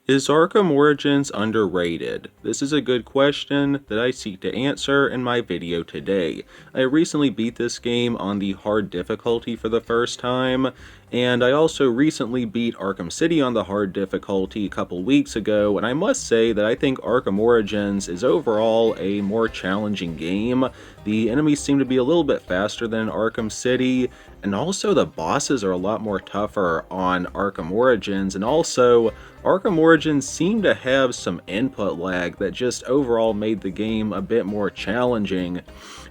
Is Arkham Origins underrated? This is a good question that I seek to answer in my video today. I recently beat this game on the hard difficulty for the first time, and I also recently beat Arkham City on the hard difficulty a couple weeks ago, and I must say that I think Arkham Origins is overall a more challenging game. The enemies seem to be a little bit faster than Arkham City, and also the bosses are a lot more tougher on Arkham Origins, and also Arkham Origins seemed to have some input lag that just overall made the game a bit more challenging.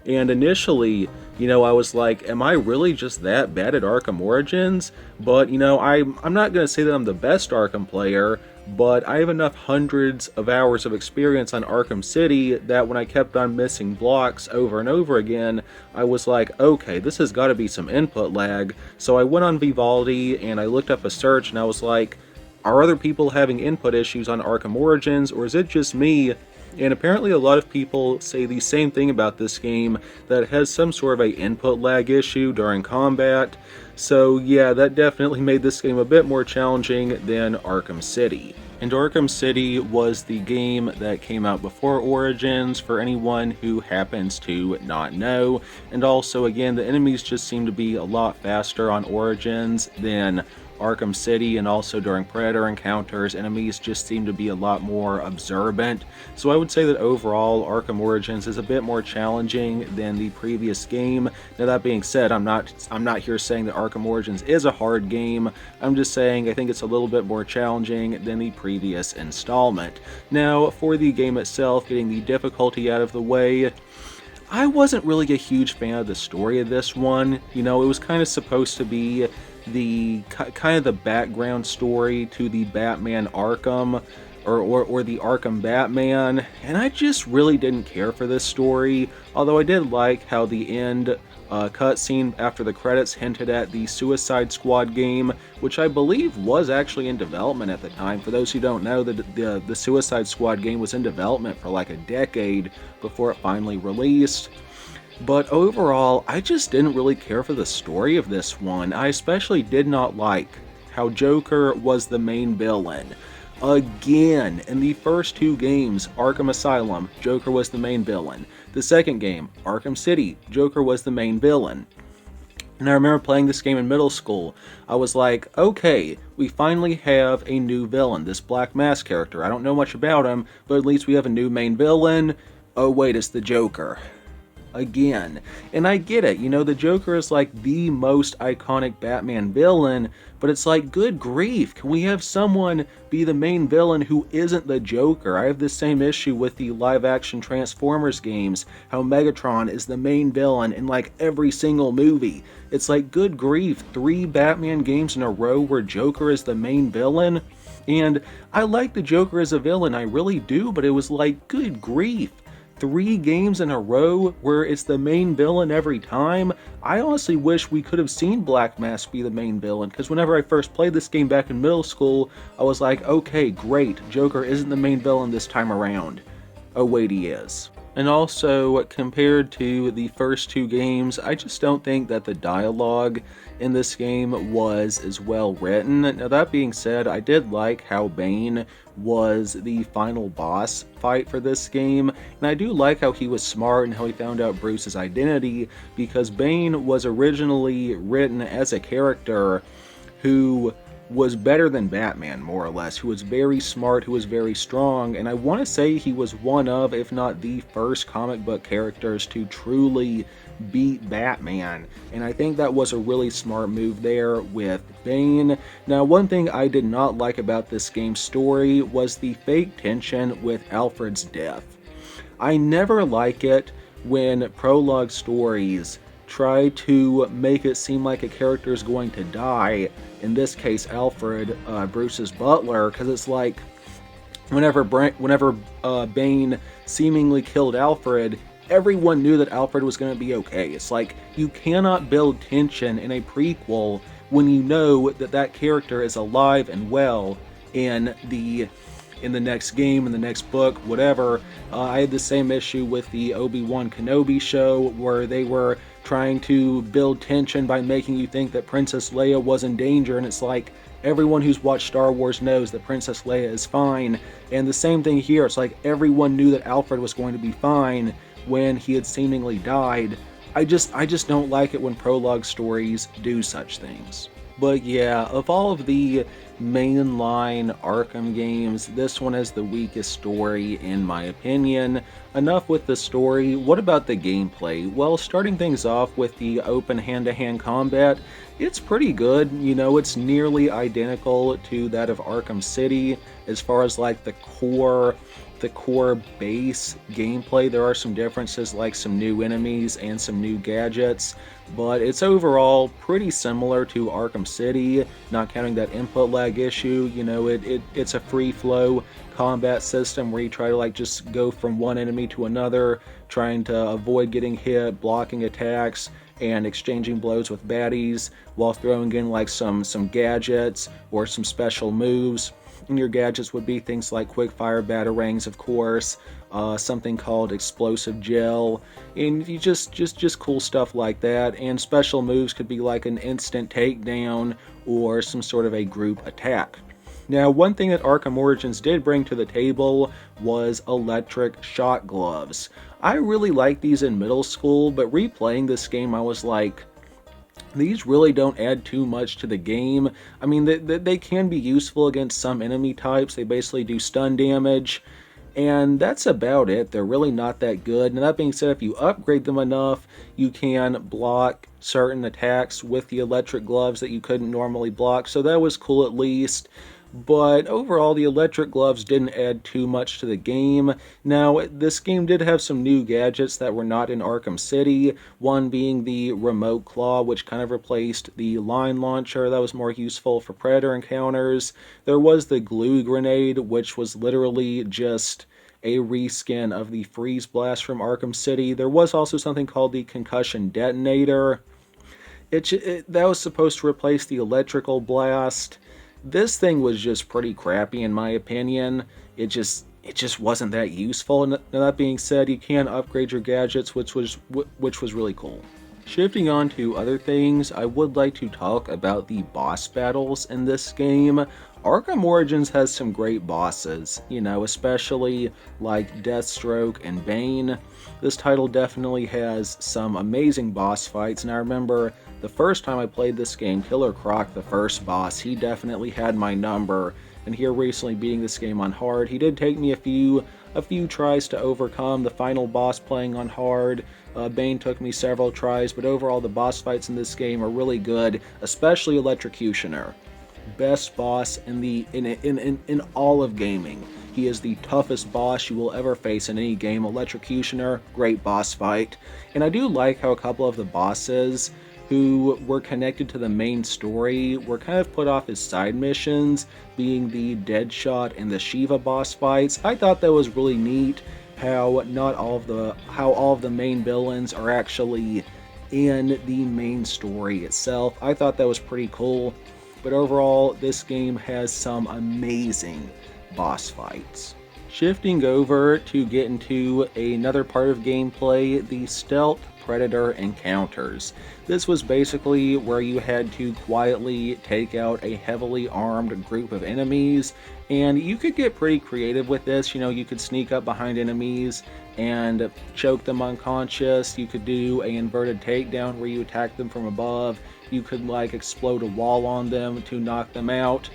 And initially, I was like, am I really just that bad at Arkham Origins? But, I'm not going to say that I'm the best Arkham player, but I have enough hundreds of hours of experience on Arkham City that when I kept on missing blocks over and over again, I was like, okay, this has got to be some input lag. So I went on Vivaldi and I looked up a search and I was like, are other people having input issues on Arkham Origins, or is it just me? And apparently a lot of people say the same thing about this game, that it has some sort of a input lag issue during combat. So yeah, that definitely made this game a bit more challenging than Arkham City. And Arkham City was the game that came out before Origins, for anyone who happens to not know. And also, again, the enemies just seem to be a lot faster on Origins than Arkham City, and also during Predator encounters, enemies just seem to be a lot more observant. So I would say that overall, Arkham Origins is a bit more challenging than the previous game. Now that being said, I'm not here saying that Arkham Origins is a hard game. I'm just saying I think it's a little bit more challenging than the previous installment. Now, for the game itself, getting the difficulty out of the way, I wasn't really a huge fan of the story of this one. It was kind of supposed to be the kind of the background story to the Batman Arkham, or the Arkham Batman, and I just really didn't care for this story, although I did like how the end cutscene after the credits hinted at the Suicide Squad game, which I believe was actually in development at the time. For those who don't know, the Suicide Squad game was in development for like a decade before it finally released. But overall, I just didn't really care for the story of this one. I especially did not like how Joker was the main villain. Again, in the first two games, Arkham Asylum, Joker was the main villain. The second game, Arkham City, Joker was the main villain. And I remember playing this game in middle school. I was like, okay, we finally have a new villain, this Black Mask character. I don't know much about him, but at least we have a new main villain. Oh wait, it's the Joker. Again. And I get it, the Joker is like the most iconic Batman villain, but it's like, good grief, can we have someone be the main villain who isn't the Joker? I have the same issue with the live-action Transformers games, how Megatron is the main villain in like every single movie. It's like, good grief, 3 Batman games in a row where Joker is the main villain? And I like the Joker as a villain, I really do, but it was like, good grief, 3 games in a row where it's the main villain every time. I honestly wish we could have seen Black Mask be the main villain, because whenever I first played this game back in middle school, I was like, okay, great, Joker isn't the main villain this time around. Oh wait, he is. And also, compared to the first 2 games, I just don't think that the dialogue in this game was as well written. Now that being said, I did like how Bane was the final boss fight for this game, and I do like how he was smart and how he found out Bruce's identity, because Bane was originally written as a character who was better than Batman, more or less, who was very smart, who was very strong, and I want to say he was one of, if not the first comic book characters to truly beat Batman, and I think that was a really smart move there with Bane. Now, one thing I did not like about this game's story was the fake tension with Alfred's death. I never like it when prologue stories try to make it seem like a character is going to die, in this case Alfred, Bruce's butler, because it's like whenever Bane seemingly killed Alfred, everyone knew that Alfred was going to be okay. It's like, you cannot build tension in a prequel when you know that that character is alive and well in the next game, in the next book, whatever. I had the same issue with the Obi-Wan Kenobi show, where they were trying to build tension by making you think that Princess Leia was in danger, and it's like, everyone who's watched Star Wars knows that Princess Leia is fine. And the same thing here. It's like everyone knew that Alfred was going to be fine when he had seemingly died. I just don't like it when prologue stories do such things. But yeah, of all of the mainline Arkham games, this one has the weakest story in my opinion. Enough with the story, what about the gameplay? Well, starting things off with the open hand-to-hand combat, it's pretty good. You know, it's nearly identical to that of Arkham City as far as like the core base gameplay. There are some differences like some new enemies and some new gadgets, but it's overall pretty similar to Arkham City, not counting that input lag issue. You know, it's a free flow combat system where you try to like just go from one enemy to another, trying to avoid getting hit, blocking attacks, and exchanging blows with baddies while throwing in like some gadgets or some special moves. And your gadgets would be things like quick-fire batarangs, of course, something called explosive gel, and you just cool stuff like that. And special moves could be like an instant takedown or some sort of a group attack. Now, one thing that Arkham Origins did bring to the table was electric shot gloves. I really liked these in middle school, but replaying this game, I was like, these really don't add too much to the game. I mean, they can be useful against some enemy types. They basically do stun damage, and that's about it. They're really not that good. Now, that being said, if you upgrade them enough, you can block certain attacks with the electric gloves that you couldn't normally block, so that was cool at least. But overall, the electric gloves didn't add too much to the game. Now, this game did have some new gadgets that were not in Arkham City, one being the remote claw, which kind of replaced the line launcher. That was more useful for predator encounters. There was the glue grenade, which was literally just a reskin of the freeze blast from Arkham City. There was also something called the concussion detonator. That was supposed to replace the electrical blast. This thing was just pretty crappy in my opinion. It just wasn't that useful. And that being said, you can upgrade your gadgets, which was really cool. Shifting on to other things, I would like to talk about the boss battles in this game. Arkham Origins has some great bosses, you know, especially like Deathstroke and Bane. This title definitely has some amazing boss fights, and I remember the first time I played this game, Killer Croc, the first boss, he definitely had my number. And here recently beating this game on hard, he did take me a few tries to overcome the final boss playing on hard. Bane took me several tries, but overall the boss fights in this game are really good, especially Electrocutioner. Best boss in all of gaming. He is the toughest boss you will ever face in any game. Electrocutioner, great boss fight. And I do like how a couple of the bosses who were connected to the main story were kind of put off as side missions, being the Deadshot and the Shiva boss fights. I thought that was really neat how all of the main villains are actually in the main story itself. I thought that was pretty cool. But overall, this game has some amazing boss fights. Shifting over to get into another part of gameplay, the stealth predator encounters. This was basically where you had to quietly take out a heavily armed group of enemies, and you could get pretty creative with this. You know, you could sneak up behind enemies and choke them unconscious. You could do an inverted takedown where you attack them from above. You could like explode a wall on them to knock them out.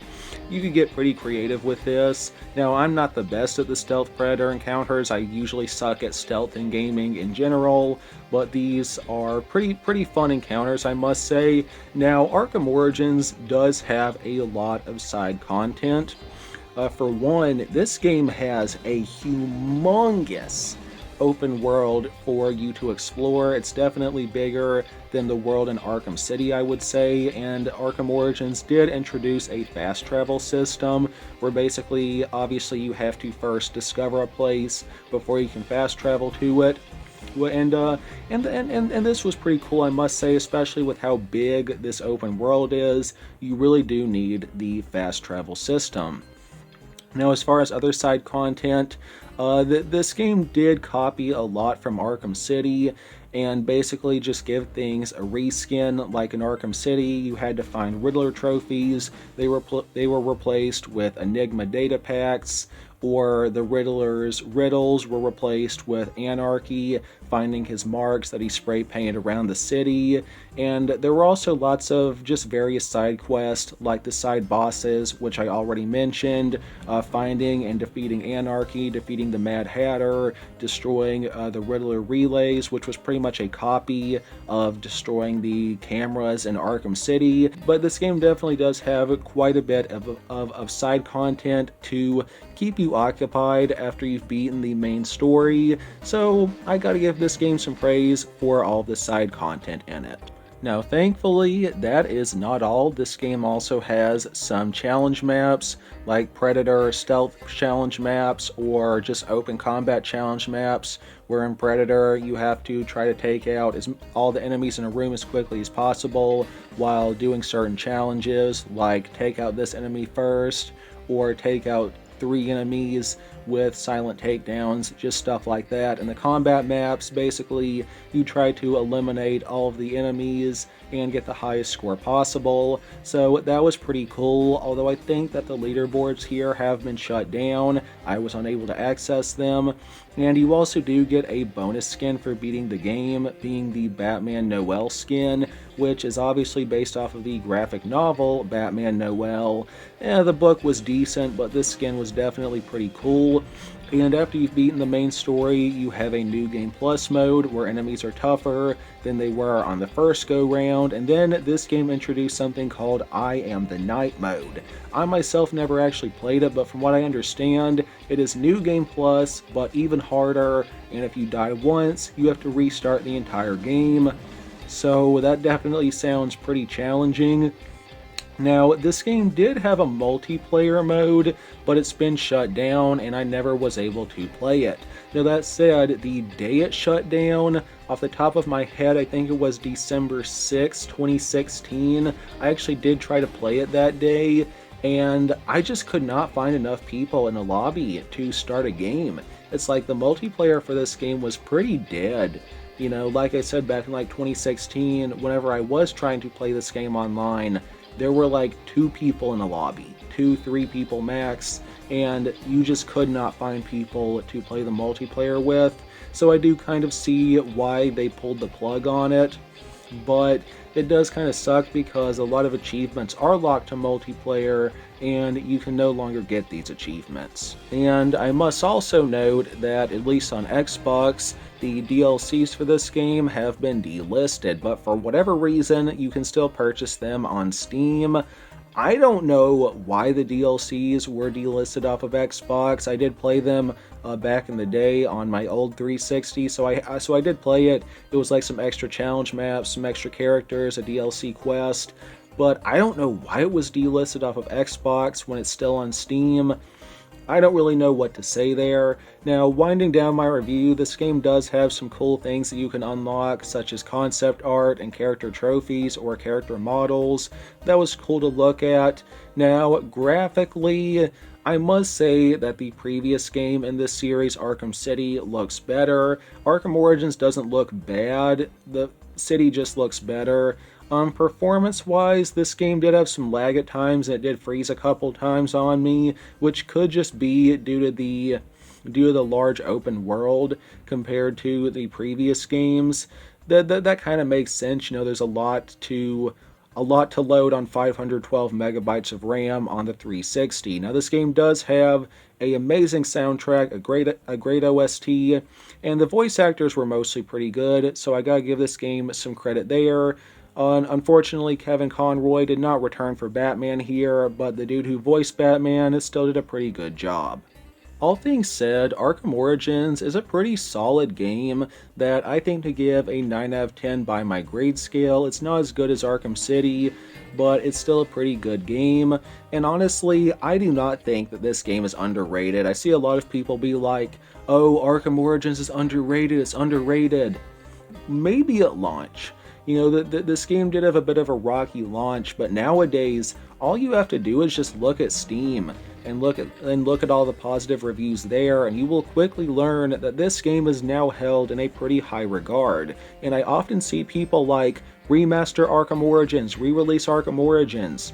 You could get pretty creative with this. Now, I'm not the best at the stealth predator encounters. I usually suck at stealth in gaming in general, but these are pretty fun encounters, I must say. Now, Arkham Origins does have a lot of side content. For one, this game has a humongous open world for you to explore. It's definitely bigger than the world in Arkham City, I would say, and Arkham Origins did introduce a fast travel system where basically, obviously, you have to first discover a place before you can fast travel to it. And this was pretty cool, I must say, especially with how big this open world is. You really do need the fast travel system. Now, as far as other side content, this game did copy a lot from Arkham City, and basically just give things a reskin. Like in Arkham City, you had to find Riddler trophies. They were replaced with Enigma data packs, or the Riddler's riddles were replaced with Anarchy, finding his marks that he spray painted around the city. And there were also lots of just various side quests, like the side bosses, which I already mentioned, finding and defeating Anarchy, defeating the Mad Hatter, destroying the Riddler relays, which was pretty much a copy of destroying the cameras in Arkham City. But this game definitely does have quite a bit of side content to keep you occupied after you've beaten the main story, so I gotta give this game some praise for all the side content in it. Now, thankfully, that is not all. This game also has some challenge maps, like Predator stealth challenge maps, or just open combat challenge maps, where in Predator you have to try to take out all the enemies in a room as quickly as possible while doing certain challenges, like take out this enemy first, or take out 3 enemies with silent takedowns, just stuff like that. And the combat maps, basically, you try to eliminate all of the enemies and get the highest score possible. So that was pretty cool, although I think that the leaderboards here have been shut down. I was unable to access them. And you also do get a bonus skin for beating the game, being the Batman Noel skin, which is obviously based off of the graphic novel Batman Noel. The book was decent, but this skin was definitely pretty cool. And after you've beaten the main story, you have a New Game Plus mode where enemies are tougher than they were on the first go-round, and then this game introduced something called I Am the Night mode. I myself never actually played it, but from what I understand, it is New Game Plus, but even harder, and if you die once, you have to restart the entire game. So that definitely sounds pretty challenging. Now, this game did have a multiplayer mode, but it's been shut down and I never was able to play it. Now, that said, the day it shut down, off the top of my head, I think it was December 6, 2016. I actually did try to play it that day, and I just could not find enough people in the lobby to start a game. It's like the multiplayer for this game was pretty dead. You know, like I said, back in like 2016, whenever I was trying to play this game online, there were like 2 people in the lobby, 2-3 people max, and you just could not find people to play the multiplayer with. So I do kind of see why they pulled the plug on it, but it does kind of suck because a lot of achievements are locked to multiplayer and you can no longer get these achievements. And I must also note that, at least on Xbox, the DLCs for this game have been delisted, but for whatever reason, you can still purchase them on Steam. I don't know why the DLCs were delisted off of Xbox. I did play them back in the day on my old 360, so I did play it. It was like some extra challenge maps, some extra characters, a DLC quest, but I don't know why it was delisted off of Xbox when it's still on Steam. I don't really know what to say there. Now, winding down my review, this game does have some cool things that you can unlock, such as concept art and character trophies or character models. That was cool to look at. Now, graphically, I must say that the previous game in this series, Arkham City, looks better. Arkham Origins doesn't look bad, the city just looks better. Performance-wise, this game did have some lag at times, and it did freeze a couple times on me, which could just be due to the large open world compared to the previous games. That kind of makes sense. You know, there's a lot to load on 512 megabytes of RAM on the 360. Now, this game does have an amazing soundtrack, a great OST, and the voice actors were mostly pretty good, so I gotta give this game some credit there. Unfortunately, Kevin Conroy did not return for Batman here, but the dude who voiced Batman still did a pretty good job. All things said, Arkham Origins is a pretty solid game that I think to give a 9 out of 10 by my grade scale. It's not as good as Arkham City, but it's still a pretty good game. And honestly, I do not think that this game is underrated. I see a lot of people be like, oh, Arkham Origins is underrated, it's underrated. Maybe at launch. You know, this game did have a bit of a rocky launch, but nowadays, all you have to do is just look at Steam and look at all the positive reviews there, and you will quickly learn that this game is now held in a pretty high regard. And I often see people like remaster Arkham Origins, re-release Arkham Origins.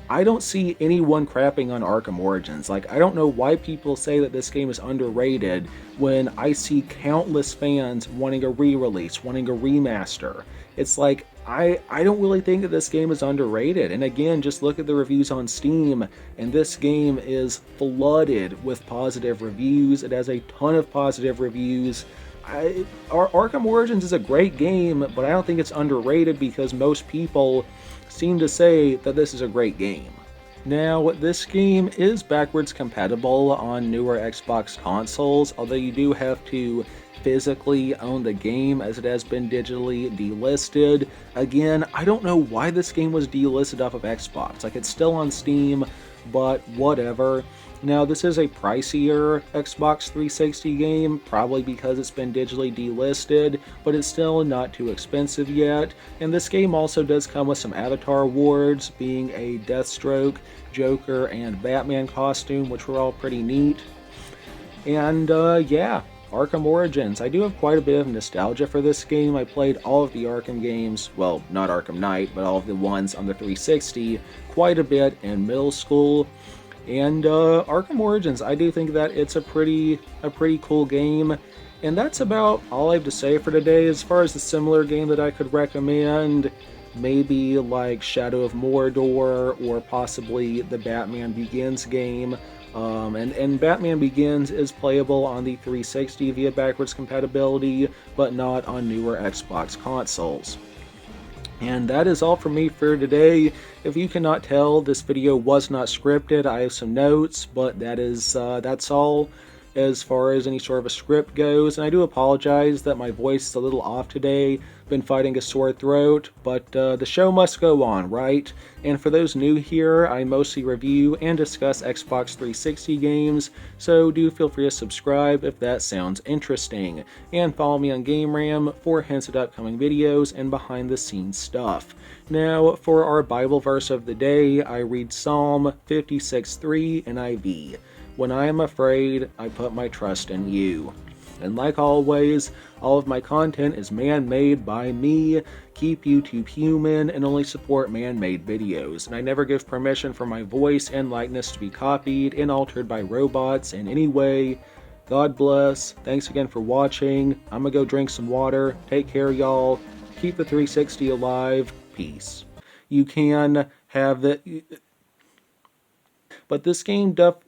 I don't see anyone crapping on Arkham Origins. Like, I don't know why people say that this game is underrated when I see countless fans wanting a re-release, wanting a remaster. It's like, I don't really think that this game is underrated. And again, just look at the reviews on Steam, and this game is flooded with positive reviews. It has a ton of positive reviews. Arkham Origins is a great game, but I don't think it's underrated because most people seem to say that this is a great game. Now, this game is backwards compatible on newer Xbox consoles, although you do have to physically own the game as it has been digitally delisted. Again, I don't know why this game was delisted off of Xbox. Like, it's still on Steam, but whatever. Now, this is a pricier Xbox 360 game, probably because it's been digitally delisted, but it's still not too expensive yet. And this game also does come with some avatar awards, being a Deathstroke, Joker, and Batman costume, which were all pretty neat. And yeah, Arkham Origins. I do have quite a bit of nostalgia for this game. I played all of the Arkham games, well, not Arkham Knight, but all of the ones on the 360 quite a bit in middle school. And Arkham Origins, I do think that it's a pretty cool game. And that's about all I have to say for today. As far as the similar game that I could recommend, maybe like Shadow of Mordor or possibly the Batman Begins game. And Batman Begins is playable on the 360 via backwards compatibility, but not on newer Xbox consoles. And that is all from me for today. If you cannot tell, this video was not scripted. I have some notes, but that's all as far as any sort of a script goes. And I do apologize that my voice is a little off today. Been fighting a sore throat, but the show must go on, right? And for those new here, I mostly review and discuss Xbox 360 games, so do feel free to subscribe if that sounds interesting. And follow me on GameRam for hints at upcoming videos and behind the scenes stuff. Now, for our Bible verse of the day, I read Psalm 56:3 NIV. When I am afraid, I put my trust in you. And like always, all of my content is man-made by me. Keep YouTube human and only support man-made videos. And I never give permission for my voice and likeness to be copied and altered by robots in any way. God bless. Thanks again for watching. I'm gonna go drink some water. Take care, y'all. Keep the 360 alive. Peace. You can have the... But this game